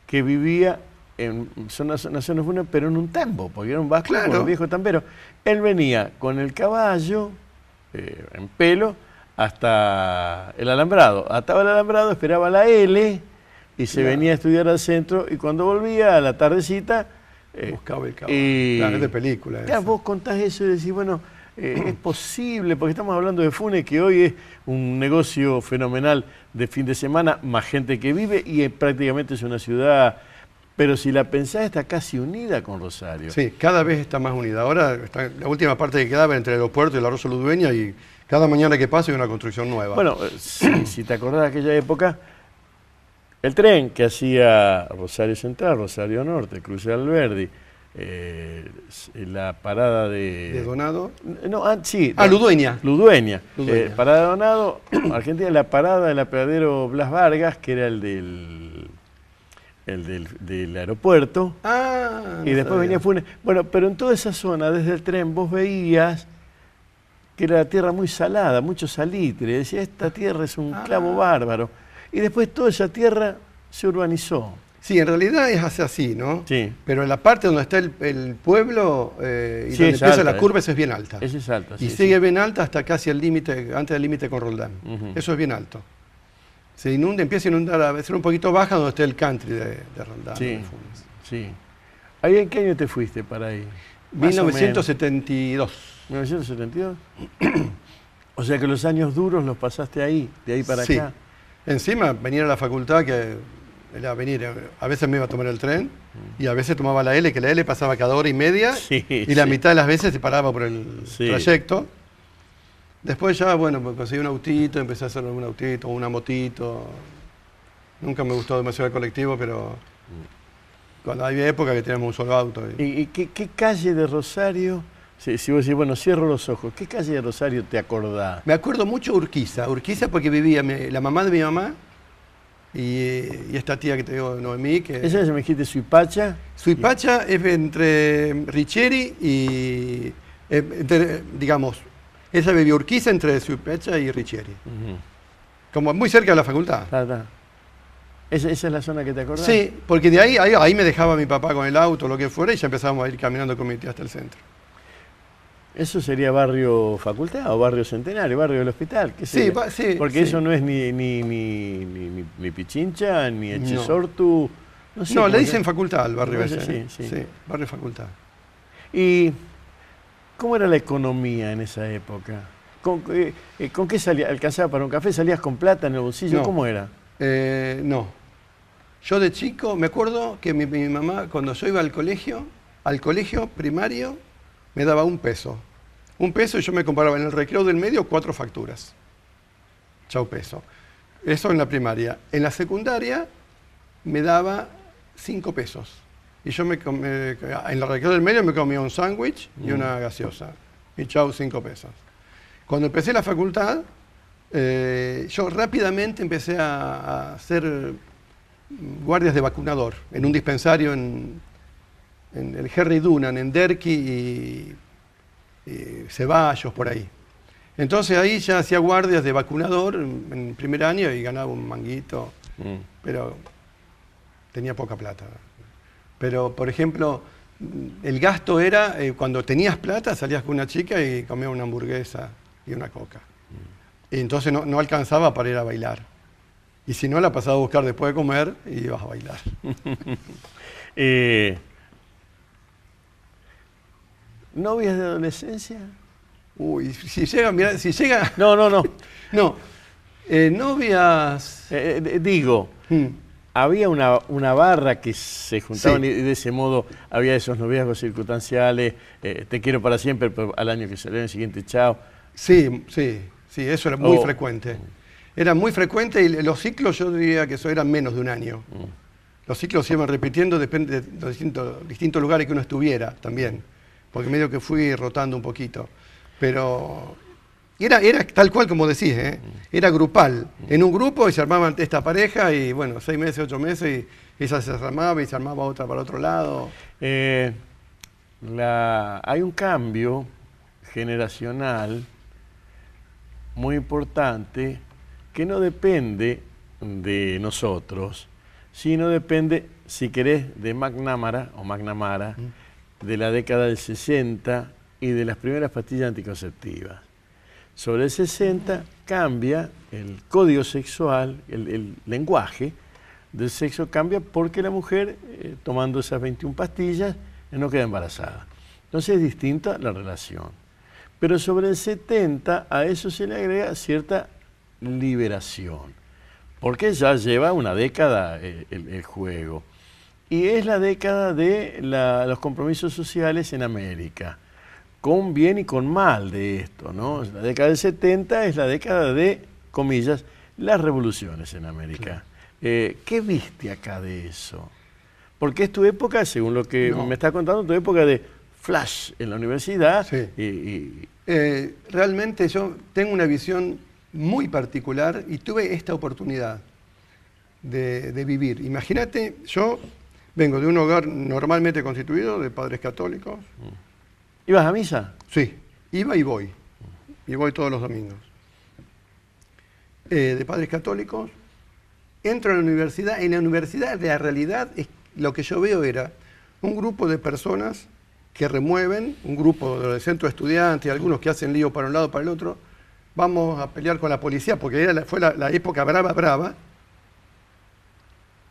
que vivía nació en Funes, pero en un tambo, porque era un vasco, claro, un viejo tambero. Él venía con el caballo, en pelo, hasta el alambrado. Ataba el alambrado, esperaba la L y se venía a estudiar al centro, y cuando volvía a la tardecita buscaba el caballo. Claro, es de película. Claro, vos contás eso y decís, bueno, es posible, porque estamos hablando de Funes, que hoy es un negocio fenomenal de fin de semana, más gente que vive, y prácticamente es una ciudad, pero si la pensás, está casi unida con Rosario. Sí, cada vez está más unida. Ahora está la última parte que quedaba entre el aeropuerto y la Rosa Ludueña, y cada mañana que pasa hay una construcción nueva. Bueno, si te acordás de aquella época, el tren que hacía Rosario Central, Rosario Norte, Cruz de Alberdi, la parada de... ¿De Donado? No, sí. Ludueña. Ludueña. Ludueña. Parada de Donado, Argentina, la parada del apeadero Blas Vargas, que era el del aeropuerto. Ah, y después venía Funes. Bueno, pero en toda esa zona, desde el tren, vos veías que era la tierra muy salada, mucho salitre. Decía, esta tierra es un clavo bárbaro. Y después toda esa tierra se urbanizó. Sí, en realidad es así, ¿no? Sí. Pero en la parte donde está el pueblo y Sí, donde es empieza alta, la curva, eso es bien alta. Ese es alto. Y sí, sigue sí. bien alta hasta casi el límite, antes del límite con Roldán. Eso es bien alto. Se inunda, empieza a inundar, a ser un poquito baja donde está el country de Roldán. Sí, de Funes. sí. ¿Ahí en qué año te fuiste para ahí? Más o menos. 1972. ¿1972? O sea que los años duros los pasaste ahí, de ahí para Sí. acá. Encima, venir a la facultad, que era venir, a veces me iba a tomar el tren y a veces tomaba la L, que la L pasaba cada hora y media Sí, y la sí. mitad de las veces se paraba por el Sí. trayecto. Después ya, bueno, pues conseguí un autito, empecé a hacer un autito, una motito. Nunca me gustó demasiado el colectivo, pero cuando había época que teníamos un solo auto. ¿Y qué calle de Rosario? Si vos decís, bueno, cierro los ojos, ¿qué calle de Rosario te acordás? Me acuerdo mucho Urquiza porque vivía la mamá de mi mamá y esta tía que te digo, Noemí, que... Esa me dijiste Suipacha. Suipacha es entre Richieri y, digamos, ella vivía Urquiza entre Suipacha y Richieri. Como muy cerca de la facultad. ¿Esa es la zona que te acordás? Sí, porque de ahí me dejaba mi papá con el auto, lo que fuera, y ya empezábamos a ir caminando con mi tía hasta el centro. ¿Eso sería barrio Facultad o barrio Centenario, barrio del Hospital? ¿Qué Sí, sería? sí, porque sí. eso no es ni Pichincha, ni Echesortu. No, sé No, cómo le se- dicen facultad al barrio Sí, ese. sí. Barrio facultad. ¿Y cómo era la economía en esa época? ¿Con qué salías? ¿Alcanzaba para un café? ¿Salías con plata en el bolsillo? No. ¿Cómo era? No. Yo de chico me acuerdo que mi mamá, cuando yo iba al colegio primario, me daba $1. $1 y yo me compraba en el recreo del medio 4 facturas. Chau peso. Eso en la primaria. En la secundaria me daba 5 pesos. Y yo en la recreo del medio me comía un sándwich y una gaseosa. Y chau, 5 pesos. Cuando empecé la facultad, yo rápidamente empecé a hacer guardias de vacunador en un dispensario en el Harry Dunan, en Derqui y Ceballos, por ahí. Entonces ahí ya hacía guardias de vacunador en primer año y ganaba un manguito, pero tenía poca plata. Pero, por ejemplo, el gasto era, cuando tenías plata, salías con una chica y comías una hamburguesa y una coca. Y entonces no alcanzaba para ir a bailar. Y si no, la pasaba a buscar después de comer y ibas a bailar. ¿Novias de adolescencia? Uy, si llega... No. No, novias... Digo, había una barra que se juntaban Sí. y de ese modo había esos noviazgos circunstanciales, te quiero para siempre, pero al año que salió, el siguiente, chao. Sí, eso era muy frecuente. Era muy frecuente y los ciclos yo diría que eso eran menos de un año. Los ciclos se iban repitiendo, depende de los distintos lugares que uno estuviera también, porque medio que fui rotando un poquito. Pero era tal cual como decís, era grupal. En un grupo y se armaban esta pareja y bueno, 6 meses, 8 meses y esa se armaba y se armaba otra para otro lado. Hay un cambio generacional muy importante que no depende de nosotros, sino depende, si querés, de McNamara, de la década del 60 y de las primeras pastillas anticonceptivas. Sobre el 60 cambia el código sexual, el lenguaje del sexo cambia porque la mujer, tomando esas 21 pastillas, no queda embarazada. Entonces es distinta la relación. Pero sobre el 70 a eso se le agrega cierta liberación, porque ya lleva una década el juego. Y es la década de los compromisos sociales en América, con bien y con mal de esto, ¿no? La década del 70 es la década de, comillas, las revoluciones en América. ¿Qué viste acá de eso? Porque es tu época, según lo que me estás contando, tu época de flash en la universidad. Sí. Realmente yo tengo una visión muy particular y tuve esta oportunidad de vivir. Imagínate, yo vengo de un hogar normalmente constituido de padres católicos. ¿Ibas a misa? Sí, iba y voy. Y voy todos los domingos. De padres católicos, entro a la universidad. En la universidad, la realidad, lo que yo veo era un grupo de personas que remueven, un grupo de centro de estudiantes, algunos que hacen lío para un lado para el otro. Vamos a pelear con la policía, porque fue la época brava.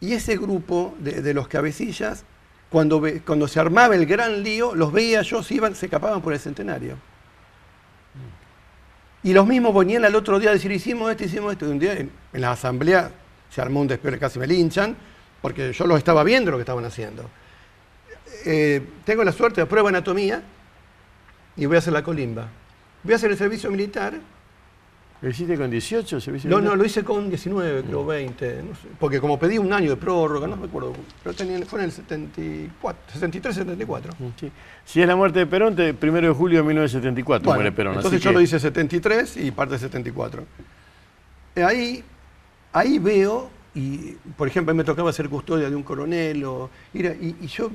Y ese grupo de los cabecillas, cuando se armaba el gran lío, los veía yo, se escapaban por el Centenario. Y los mismos venían al otro día a decir, hicimos esto. Y un día en la asamblea se armó un despegue, casi me linchan, porque yo los estaba viendo lo que estaban haciendo. Tengo la suerte de prueba anatomía y voy a hacer la colimba. Voy a hacer el servicio militar. ¿Lo hiciste con 18? No, lo hice con 19, creo, 20. No sé, porque como pedí un año de prórroga, no me acuerdo. Pero fue en el 63, 74. Sí. Si es la muerte de Perón, 1 de julio de 1974 bueno, muere Perón. Entonces yo lo hice 73 y parte de 74. Ahí veo, y por ejemplo, a mí me tocaba ser custodia de un coronel. Y yo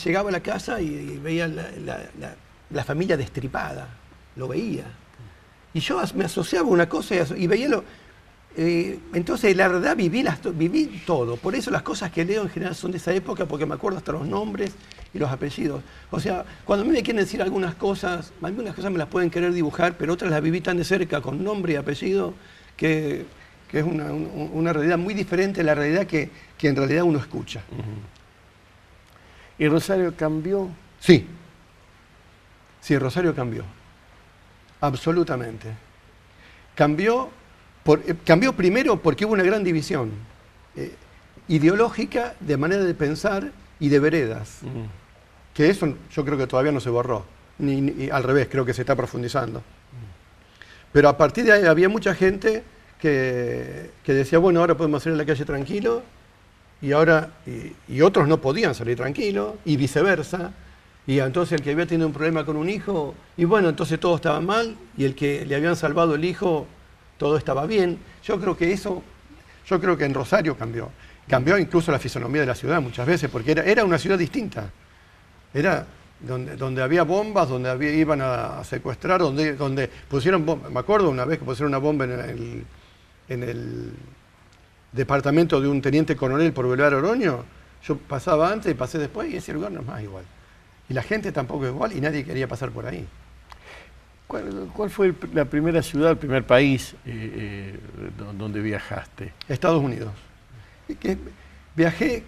llegaba a la casa y veía la familia destripada. Lo veía. Y yo me asociaba una cosa y veía entonces, la verdad, viví todo. Por eso las cosas que leo en general son de esa época, porque me acuerdo hasta los nombres y los apellidos. O sea, cuando a mí me quieren decir algunas cosas me las pueden querer dibujar, pero otras las viví tan de cerca, con nombre y apellido, que es una realidad muy diferente a la realidad que en realidad uno escucha. ¿Y Rosario cambió? Sí. Sí, Rosario cambió. Absolutamente. Cambió primero porque hubo una gran división ideológica, de manera de pensar y de veredas. Que eso yo creo que todavía no se borró. Ni al revés, creo que se está profundizando. Pero a partir de ahí había mucha gente que decía, bueno, ahora podemos salir a la calle tranquilo, y otros no podían salir tranquilo, y viceversa. Y entonces el que había tenido un problema con un hijo, y bueno, entonces todo estaba mal, y el que le habían salvado el hijo, todo estaba bien. Yo creo que en Rosario cambió. Cambió incluso la fisonomía de la ciudad muchas veces, porque era una ciudad distinta. Era donde había bombas, donde iban a secuestrar, donde pusieron bombas. Me acuerdo una vez que pusieron una bomba en el departamento de un teniente coronel por Boulevard Oroño. Yo pasaba antes y pasé después, y ese lugar no es más igual. Y la gente tampoco es igual y nadie quería pasar por ahí. ¿Cuál fue la primera ciudad, el primer país donde viajaste? Estados Unidos. Viajé,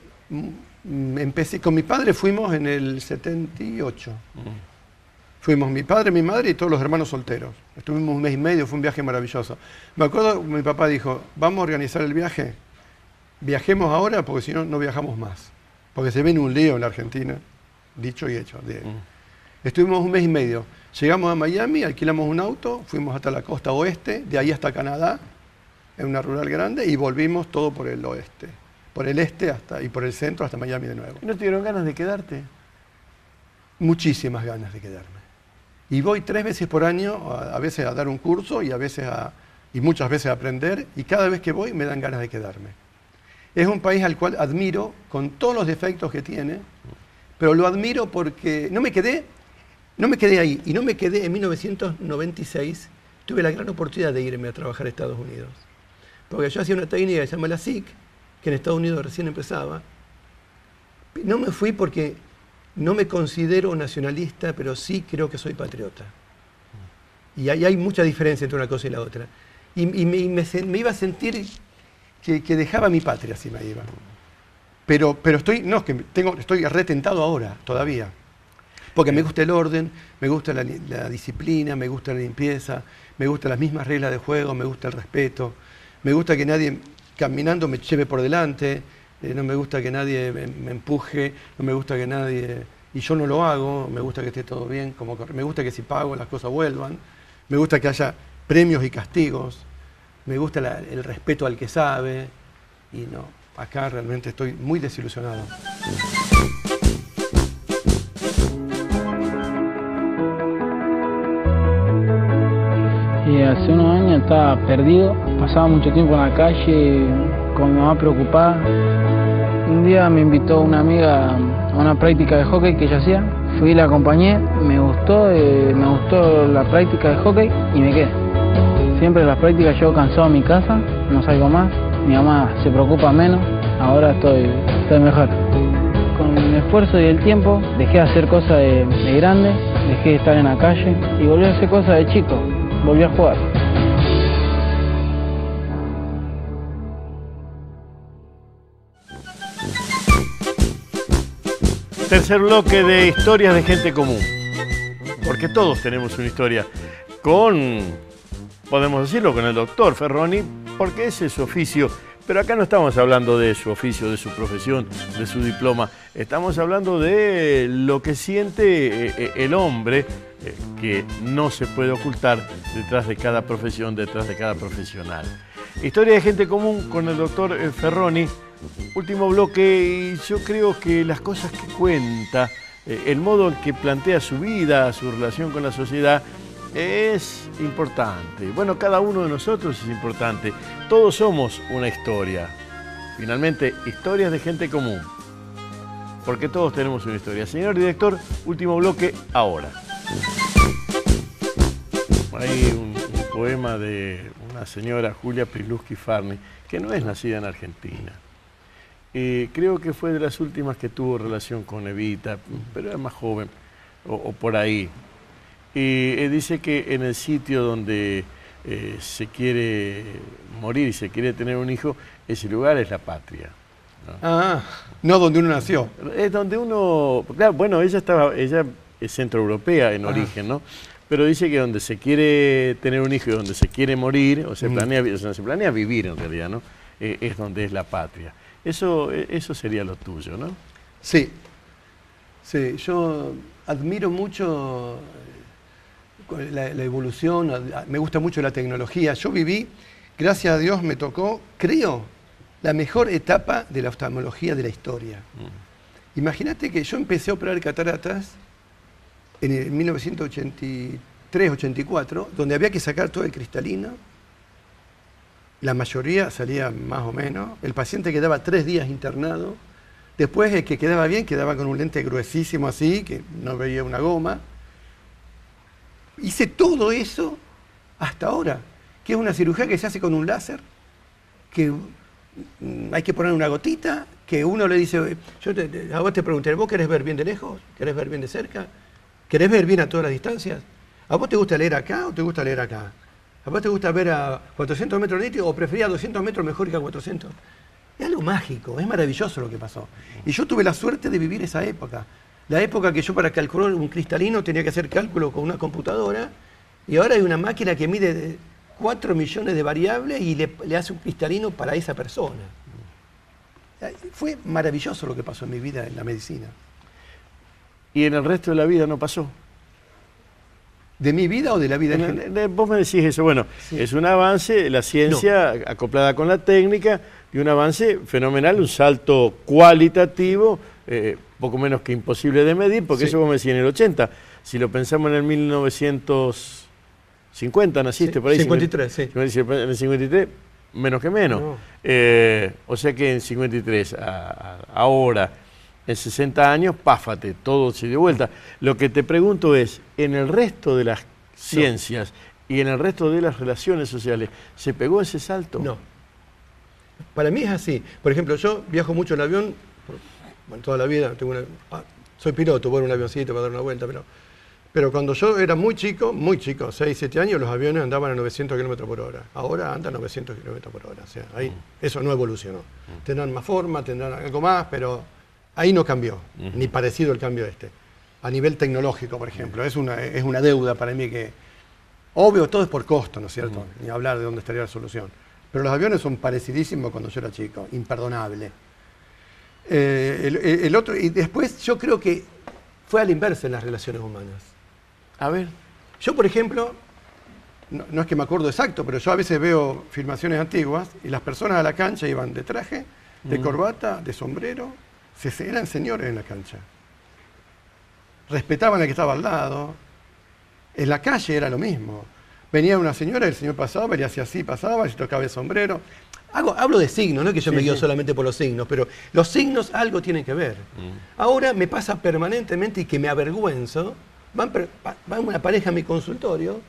empecé, con mi padre fuimos en el 78. Fuimos mi padre, mi madre y todos los hermanos solteros. Estuvimos un mes y medio, fue un viaje maravilloso. Me acuerdo, mi papá dijo, vamos a organizar el viaje, viajemos ahora porque si no, no viajamos más. Porque se viene un lío en la Argentina. Dicho y hecho. Estuvimos un mes y medio. Llegamos a Miami, alquilamos un auto, fuimos hasta la costa oeste, de ahí hasta Canadá, en una rural grande, y volvimos todo por el oeste. Por el este y por el centro hasta Miami de nuevo. ¿No te dieron ganas de quedarte? Muchísimas ganas de quedarme. Y voy 3 veces por año, a veces a dar un curso y muchas veces a aprender, y cada vez que voy me dan ganas de quedarme. Es un país al cual admiro, con todos los defectos que tiene, pero lo admiro porque no me quedé ahí, y no me quedé en 1996, tuve la gran oportunidad de irme a trabajar a Estados Unidos. Porque yo hacía una técnica que se llama la SIC, que en Estados Unidos recién empezaba. No me fui porque no me considero nacionalista, pero sí creo que soy patriota. Y hay mucha diferencia entre una cosa y la otra. Y me iba a sentir que dejaba mi patria si me iba. Pero estoy retentado ahora, todavía. Porque me gusta el orden, me gusta la disciplina, me gusta la limpieza, me gustan las mismas reglas de juego, me gusta el respeto, me gusta que nadie caminando me lleve por delante, no me gusta que nadie me empuje, no me gusta que nadie... Y yo no lo hago, me gusta que esté todo bien, me gusta que si pago las cosas vuelvan, me gusta que haya premios y castigos, me gusta el respeto al que sabe, y no... acá realmente estoy muy desilusionado. Y hace unos años estaba perdido, pasaba mucho tiempo en la calle con mi mamá preocupada. Un día me invitó una amiga a una práctica de hockey que ella hacía. Fui, la acompañé, me gustó la práctica de hockey y me quedé. Siempre en las prácticas llego cansado a mi casa, no salgo más, mi mamá se preocupa menos, ahora estoy mejor. Con el esfuerzo y el tiempo dejé de hacer cosas de grande, dejé de estar en la calle y volví a hacer cosas de chico, volví a jugar. Tercer bloque de historias de gente común, porque todos tenemos una historia, podemos decirlo, con el doctor Ferroni, porque ese es su oficio, pero acá no estamos hablando de su oficio, de su profesión, de su diploma, estamos hablando de lo que siente el hombre, que no se puede ocultar detrás de cada profesión, detrás de cada profesional. Historia de gente común con el doctor Ferroni. Último bloque, y yo creo que las cosas que cuenta, el modo en que plantea su vida, su relación con la sociedad, es importante. Bueno, cada uno de nosotros es importante. Todos somos una historia. Finalmente, historias de gente común. Porque todos tenemos una historia. Señor director, último bloque, ahora. Hay un poema de una señora, Julia Priluski Farni, que no es nacida en Argentina. Creo que fue de las últimas que tuvo relación con Evita, pero era más joven, o por ahí. Dice que en el sitio donde se quiere morir y se quiere tener un hijo, ese lugar es la patria, ¿no? Ah, no donde uno nació. Es donde uno... Claro, bueno, ella es centroeuropea en origen, ¿no? Pero dice que donde se quiere tener un hijo y donde se quiere morir, o se planea vivir en realidad, ¿no? Es donde es la patria. Eso sería lo tuyo, ¿no? Sí. Sí, yo admiro mucho la evolución, me gusta mucho la tecnología. Yo viví, gracias a Dios me tocó, creo, la mejor etapa de la oftalmología de la historia. Imagínate que yo empecé a operar cataratas en el 1983-84, donde había que sacar todo el cristalino. La mayoría salía más o menos. El paciente quedaba 3 días internado. Después el que quedaba bien quedaba con un lente gruesísimo así, que no veía una goma. Hice todo eso hasta ahora, que es una cirugía que se hace con un láser, que hay que poner una gotita, que uno le dice, a vos te pregunté, ¿vos querés ver bien de lejos? ¿Querés ver bien de cerca? ¿Querés ver bien a todas las distancias? ¿A vos te gusta leer acá o te gusta leer acá? ¿A vos te gusta ver a 400 metros nítido o preferías 200 metros mejor que a 400? Es algo mágico, es maravilloso lo que pasó. Y yo tuve la suerte de vivir esa época. La época que yo para calcular un cristalino tenía que hacer cálculo con una computadora, y ahora hay una máquina que mide 4 millones de variables y le hace un cristalino para esa persona. Fue maravilloso lo que pasó en mi vida en la medicina. ¿Y en el resto de la vida no pasó? ¿De mi vida o de la vida en general? Vos me decís eso, bueno, sí. Es un avance, la ciencia acoplada con la técnica, y un avance fenomenal, un salto cualitativo, poco menos que imposible de medir, porque eso vos me decís en el 80, si lo pensamos en el 1950, naciste por ahí. 53, sí. En el 53, menos que menos. No. O sea que en 53, ahora, en 60 años, páfate, todo se dio vuelta. Lo que te pregunto es, en el resto de las ciencias y en el resto de las relaciones sociales, ¿se pegó ese salto? No. Para mí es así. Por ejemplo, yo viajo mucho en avión, toda la vida, soy piloto, voy en un avioncito para dar una vuelta, pero cuando yo era muy chico, 6, 7 años, los aviones andaban a 900 km por hora. Ahora andan a 900 km por hora. O sea, ahí eso no evolucionó. Tendrán más forma, tendrán algo más, pero ahí no cambió, ni parecido el cambio este. A nivel tecnológico, por ejemplo, es una deuda para mí que, obvio, todo es por costo, ¿no es cierto? Ni hablar de dónde estaría la solución. Pero los aviones son parecidísimos cuando yo era chico, imperdonable. El otro, y después yo creo que fue a la inversa en las relaciones humanas. A ver. Yo, por ejemplo, no es que me acuerdo exacto, pero yo a veces veo filmaciones antiguas y las personas a la cancha iban de traje, de corbata, de sombrero, eran señores en la cancha. Respetaban al que estaba al lado. En la calle era lo mismo. Venía una señora, el señor pasaba, venía así, pasaba, se tocaba el sombrero. Hablo de signos, no es que yo me guío solamente por los signos, pero los signos algo tienen que ver. Ahora me pasa permanentemente y que me avergüenzo. Va una pareja a mi consultorio,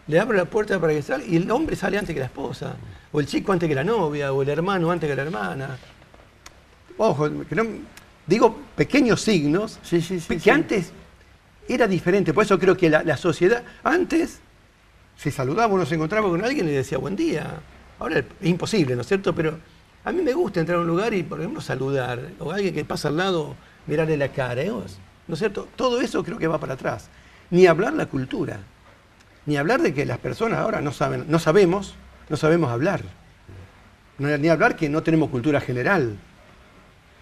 le abro la puerta para que salga y el hombre sale antes que la esposa, o el chico antes que la novia, o el hermano antes que la hermana. Ojo, que no, digo pequeños signos que antes era diferente. Por eso creo que la sociedad, antes se saludaba, uno se encontraba con alguien y le decía buen día. Ahora es imposible, ¿no es cierto? Pero a mí me gusta entrar a un lugar y, por ejemplo, saludar, o a alguien que pasa al lado, mirarle la cara, ¿no es cierto? Todo eso creo que va para atrás. Ni hablar la cultura, ni hablar de que las personas ahora no sabemos hablar. Ni hablar que no tenemos cultura general.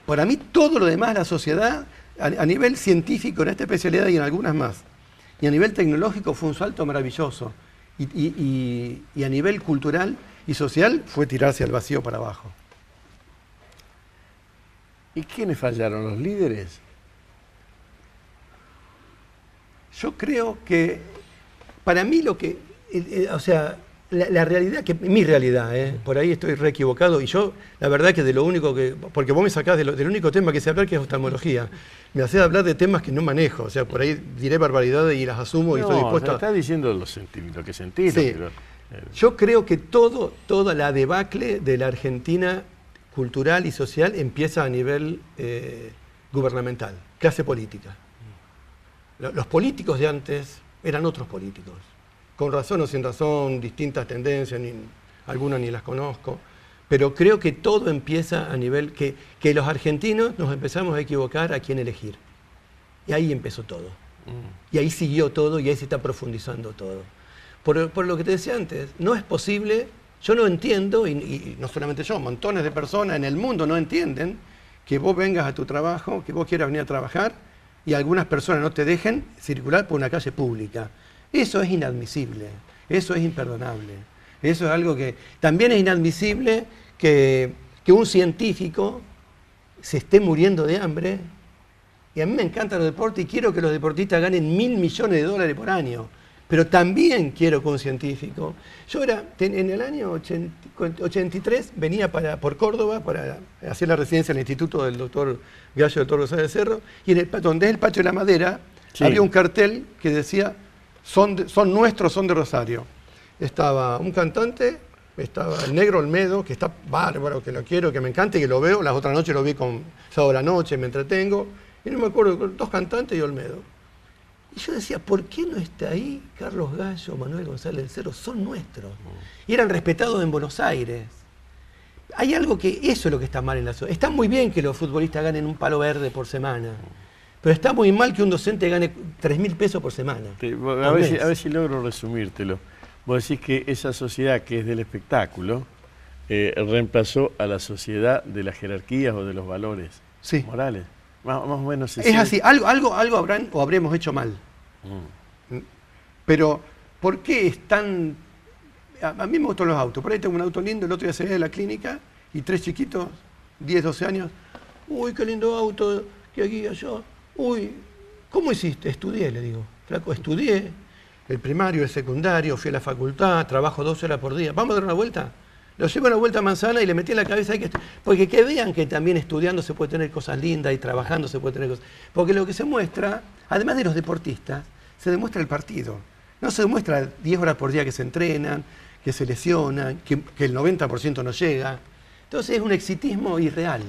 Para mí todo lo demás, la sociedad, a nivel científico en esta especialidad y en algunas más, y a nivel tecnológico fue un salto maravilloso. Y a nivel cultural y social fue tirarse al vacío para abajo. ¿Y quiénes fallaron? ¿Los líderes? Yo creo que, para mí lo que, la realidad, mi realidad, por ahí estoy re equivocado, y yo, la verdad que de lo único que, porque vos me sacás del único tema que sé hablar, que es oftalmología, me hacés hablar de temas que no manejo, o sea, por ahí diré barbaridades y las asumo y estoy dispuesto estás diciendo lo que sentís. Sí. Yo creo que toda la debacle de la Argentina cultural y social empieza a nivel gubernamental, clase política. Los políticos de antes eran otros políticos, con razón o sin razón, distintas tendencias, algunas ni las conozco, pero creo que todo empieza a nivel que los argentinos nos empezamos a equivocar a quién elegir. Y ahí empezó todo. Y ahí siguió todo y ahí se está profundizando todo. Por lo que te decía antes, no es posible, yo no entiendo, y no solamente yo, montones de personas en el mundo no entienden que vos vengas a tu trabajo, que vos quieras venir a trabajar y algunas personas no te dejen circular por una calle pública. Eso es inadmisible, eso es imperdonable. Eso es algo que también es inadmisible que un científico se esté muriendo de hambre. Y a mí me encantan los deportes y quiero que los deportistas ganen $1.000 millones por año. Pero también quiero que un científico. Yo en el año 83 venía por Córdoba para hacer la residencia en el Instituto del doctor Gallo del Toro Rosario de Cerro, y donde es el Patio de la Madera, había un cartel que decía son nuestros, son de Rosario. Estaba un cantante, estaba el Negro Olmedo, que está bárbaro, que lo quiero, que me encanta y que lo veo. Las otras noches lo vi con Sábado a la Noche, me entretengo. Y no me acuerdo, 2 cantantes y Olmedo. Y yo decía, ¿por qué no está ahí Carlos Gallo, Manuel González del Cerro? Son nuestros. Y eran respetados en Buenos Aires. Hay algo que eso es lo que está mal en la sociedad. Está muy bien que los futbolistas ganen un palo verde por semana, pero está muy mal que un docente gane 3.000 pesos por semana. A ver si logro resumírtelo. Vos decís que esa sociedad que es del espectáculo reemplazó a la sociedad de las jerarquías o de los valores morales. Más o menos es así. Algo habrán o habremos hecho mal. Pero, ¿por qué es tan...? A mí me gustan los autos. Por ahí tengo un auto lindo, el otro día salí de la clínica y 3 chiquitos, 10, 12 años. Uy, qué lindo auto, que aquí y allá. Uy, ¿cómo hiciste? Estudié, le digo. Flaco, estudié el primario, el secundario, fui a la facultad, trabajo 12 horas por día. ¿Vamos a dar una vuelta? Lo llevo a una vuelta a Manzana y le metí en la cabeza porque que vean que también estudiando se puede tener cosas lindas y trabajando se puede tener cosas. Porque lo que se muestra, además de los deportistas, se demuestra el partido. No se demuestra 10 horas por día que se entrenan, que se lesionan, que el 90% no llega. Entonces es un exitismo irreal.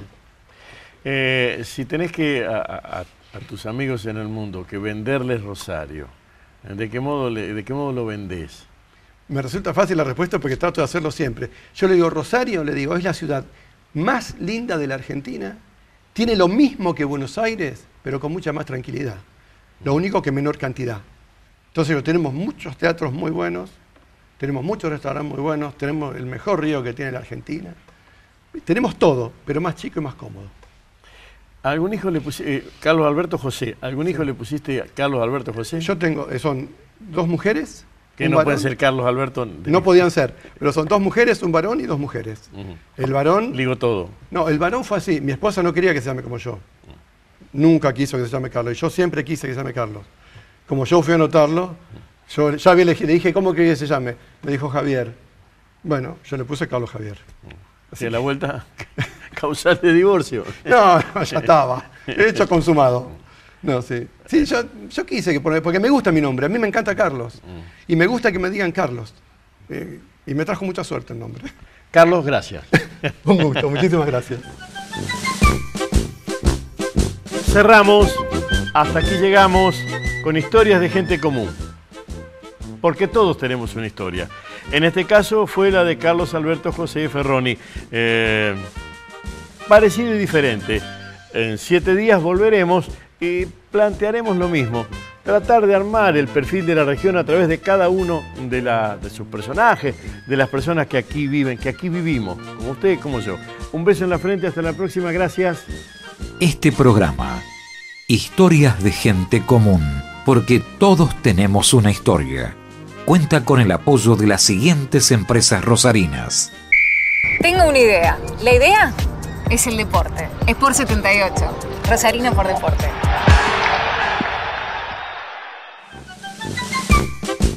Si tenés que a tus amigos en el mundo que venderles Rosario, ¿de qué modo lo vendés? Me resulta fácil la respuesta porque trato de hacerlo siempre. Yo le digo, Rosario, es la ciudad más linda de la Argentina, tiene lo mismo que Buenos Aires, pero con mucha más tranquilidad. Lo único que menor cantidad. Entonces tenemos muchos teatros muy buenos, tenemos muchos restaurantes muy buenos, tenemos el mejor río que tiene la Argentina. Tenemos todo, pero más chico y más cómodo. ¿Algún hijo le pusiste, Carlos Alberto José? ¿Algún hijo le pusiste Carlos Alberto José? Yo tengo, son 2 mujeres Que no pueden ser Carlos Alberto. No podían ser, pero son 2 mujeres, un varón y 2 mujeres. El varón... Ligo todo. No, el varón fue así. Mi esposa no quería que se llame como yo. Nunca quiso que se llame Carlos. Y yo siempre quise que se llame Carlos. Como yo fui a anotarlo, yo ya le dije, ¿cómo quería que se llame? Me dijo Javier. Bueno, yo le puse Carlos Javier. Así la vuelta causal de divorcio. No, ya estaba. Hecho consumado. No, sí. Sí, yo quise que poner, porque me gusta mi nombre. A mí me encanta Carlos. Y me gusta que me digan Carlos. Y me trajo mucha suerte el nombre. Carlos, gracias. Un gusto, muchísimas gracias. Cerramos. Hasta aquí llegamos con historias de gente común. Porque todos tenemos una historia. En este caso fue la de Carlos Alberto José Ferroni. Parecido y diferente. En 7 días volveremos y plantearemos lo mismo. Tratar de armar el perfil de la región a través de cada uno de sus personajes, de las personas que aquí viven, que aquí vivimos, como usted y como yo. Un beso en la frente, hasta la próxima, gracias. Este programa, Historias de Gente Común, porque todos tenemos una historia, cuenta con el apoyo de las siguientes empresas rosarinas. Tengo una idea. La idea es el deporte. Sport 78. Rosarino por deporte.